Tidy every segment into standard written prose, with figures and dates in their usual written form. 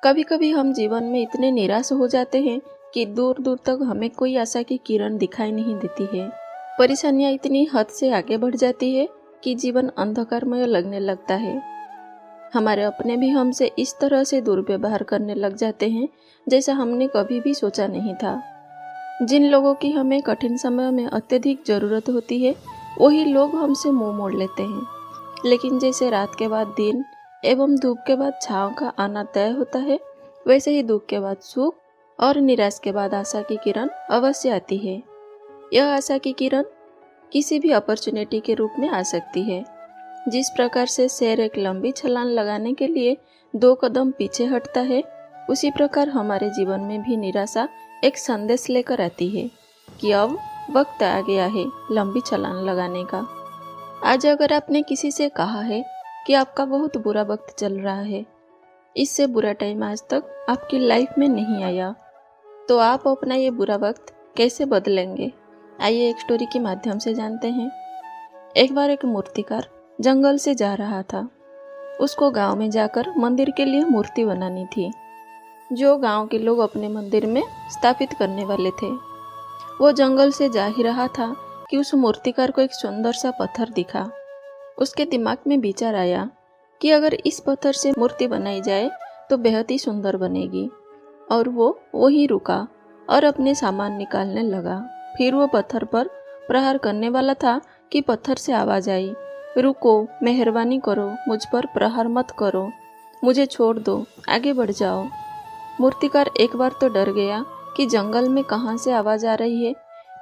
कभी कभी हम जीवन में इतने निराश हो जाते हैं कि दूर दूर तक हमें कोई आशा की किरण दिखाई नहीं देती है। परेशानियां इतनी हद से आगे बढ़ जाती है कि जीवन अंधकारमय लगने लगता है। हमारे अपने भी हमसे इस तरह से दुर्व्यवहार करने लग जाते हैं जैसा हमने कभी भी सोचा नहीं था। जिन लोगों की हमें कठिन समय में अत्यधिक ज़रूरत होती है वही लोग हमसे मुंह मोड़ लेते हैं। लेकिन जैसे रात के बाद दिन एवं धूप के बाद छांव का आना तय होता है, वैसे ही दुख के बाद सुख और निराश के बाद आशा की किरण अवश्य आती है। यह आशा की किरण किसी भी अपॉर्चुनिटी के रूप में आ सकती है। जिस प्रकार से शेर एक लंबी छलांग लगाने के लिए 2 कदम पीछे हटता है, उसी प्रकार हमारे जीवन में भी निराशा एक संदेश लेकर आती है कि अब वक्त आ गया है लंबी छलांग लगाने का। आज अगर आपने किसी से कहा है कि आपका बहुत बुरा वक्त चल रहा है, इससे बुरा टाइम आज तक आपकी लाइफ में नहीं आया, तो आप अपना ये बुरा वक्त कैसे बदलेंगे? आइए एक स्टोरी के माध्यम से जानते हैं। एक बार एक मूर्तिकार जंगल से जा रहा था। उसको गांव में जाकर मंदिर के लिए मूर्ति बनानी थी, जो गांव के लोग अपने मंदिर में स्थापित करने वाले थे। वो जंगल से जा ही रहा था कि उस मूर्तिकार को एक सुंदर सा पत्थर दिखा। उसके दिमाग में विचार आया कि अगर इस पत्थर से मूर्ति बनाई जाए तो बेहद ही सुंदर बनेगी। और वो वहीं रुका और अपने सामान निकालने लगा। फिर वो पत्थर पर प्रहार करने वाला था कि पत्थर से आवाज आई, रुको, मेहरबानी करो, मुझ पर प्रहार मत करो, मुझे छोड़ दो, आगे बढ़ जाओ। मूर्तिकार एक बार तो डर गया कि जंगल में कहाँ से आवाज आ रही है।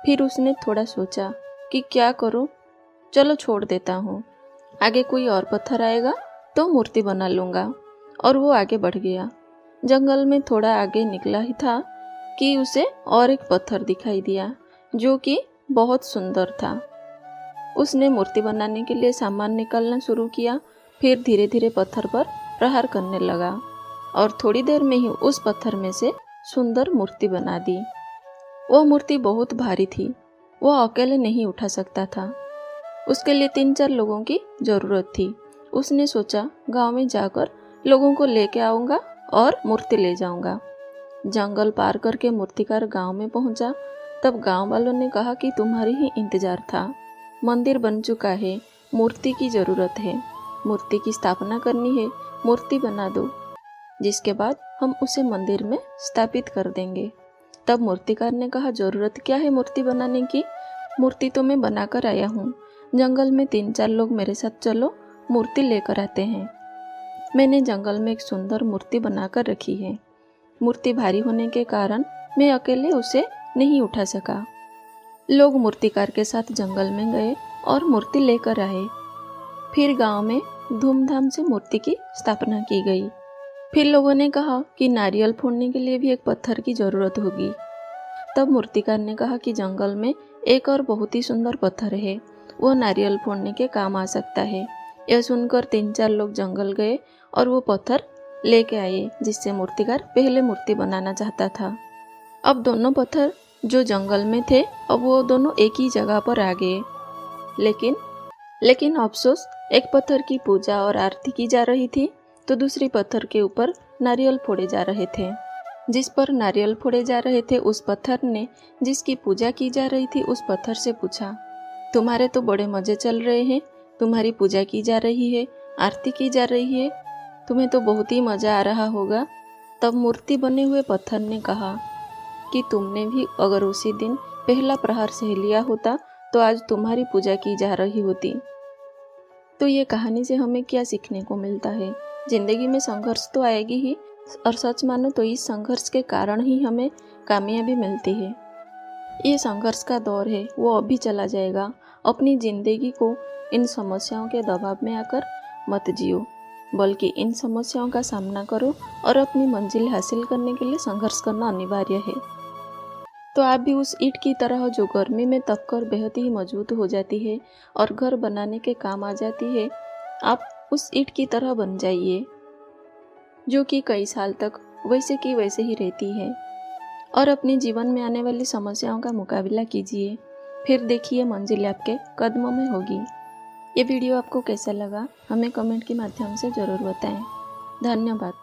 फिर उसने थोड़ा सोचा कि क्या करूं, चलो छोड़ देता हूँ, आगे कोई और पत्थर आएगा तो मूर्ति बना लूँगा। और वो आगे बढ़ गया। जंगल में थोड़ा आगे निकला ही था कि उसे और एक पत्थर दिखाई दिया जो कि बहुत सुंदर था। उसने मूर्ति बनाने के लिए सामान निकालना शुरू किया। फिर धीरे धीरे पत्थर पर प्रहार करने लगा और थोड़ी देर में ही उस पत्थर में से सुंदर मूर्ति बना दी। वो मूर्ति बहुत भारी थी, वो अकेले नहीं उठा सकता था। उसके लिए 3-4 लोगों की ज़रूरत थी। उसने सोचा गांव में जाकर लोगों को लेके आऊँगा और मूर्ति ले जाऊँगा। जंगल पार करके मूर्तिकार गांव में पहुंचा। तब गांव वालों ने कहा कि तुम्हारी ही इंतज़ार था, मंदिर बन चुका है, मूर्ति की ज़रूरत है, मूर्ति की स्थापना करनी है, मूर्ति बना दो, जिसके बाद हम उसे मंदिर में स्थापित कर देंगे। तब मूर्तिकार ने कहा, ज़रूरत क्या है मूर्ति बनाने की? मूर्ति तो मैं बनाकर आया हूँ। जंगल में 3-4 लोग मेरे साथ चलो, मूर्ति लेकर आते हैं। मैंने जंगल में एक सुंदर मूर्ति बनाकर रखी है। मूर्ति भारी होने के कारण मैं अकेले उसे नहीं उठा सका। लोग मूर्तिकार के साथ जंगल में गए और मूर्ति लेकर आए। फिर गांव में धूमधाम से मूर्ति की स्थापना की गई। फिर लोगों ने कहा कि नारियल फोड़ने के लिए भी एक पत्थर की ज़रूरत होगी। तब मूर्तिकार ने कहा कि जंगल में एक और बहुत ही सुंदर पत्थर है, वो नारियल फोड़ने के काम आ सकता है। यह सुनकर 3-4 लोग जंगल गए और वो पत्थर लेके आए जिससे मूर्तिकार पहले मूर्ति बनाना चाहता था। अब दोनों पत्थर जो जंगल में थे, अब वो दोनों एक ही जगह पर आ गए। लेकिन अफसोस, एक पत्थर की पूजा और आरती की जा रही थी तो दूसरी पत्थर के ऊपर नारियल फोड़े जा रहे थे। जिस पर नारियल फोड़े जा रहे थे उस पत्थर ने जिसकी पूजा की जा रही थी उस पत्थर से पूछा, तुम्हारे तो बड़े मजे चल रहे हैं, तुम्हारी पूजा की जा रही है, आरती की जा रही है, तुम्हें तो बहुत ही मज़ा आ रहा होगा। तब मूर्ति बने हुए पत्थर ने कहा कि तुमने भी अगर उसी दिन पहला प्रहार सह लिया होता तो आज तुम्हारी पूजा की जा रही होती। तो ये कहानी से हमें क्या सीखने को मिलता है? जिंदगी में संघर्ष तो आएगी ही, और सच मानो तो इस संघर्ष के कारण ही हमें कामयाबी मिलती है। ये संघर्ष का दौर है, वो अभी चला जाएगा। अपनी जिंदगी को इन समस्याओं के दबाव में आकर मत जियो, बल्कि इन समस्याओं का सामना करो और अपनी मंजिल हासिल करने के लिए संघर्ष करना अनिवार्य है। तो आप भी उस ईंट की तरह जो गर्मी में तपकर बेहद ही मजबूत हो जाती है और घर बनाने के काम आ जाती है, आप उस ईंट की तरह बन जाइए जो कि कई साल तक वैसे की वैसे ही रहती है। और अपने जीवन में आने वाली समस्याओं का मुकाबला कीजिए, फिर देखिए मंजिल आपके कदमों में होगी। ये वीडियो आपको कैसा लगा हमें कमेंट के माध्यम से ज़रूर बताएं। धन्यवाद।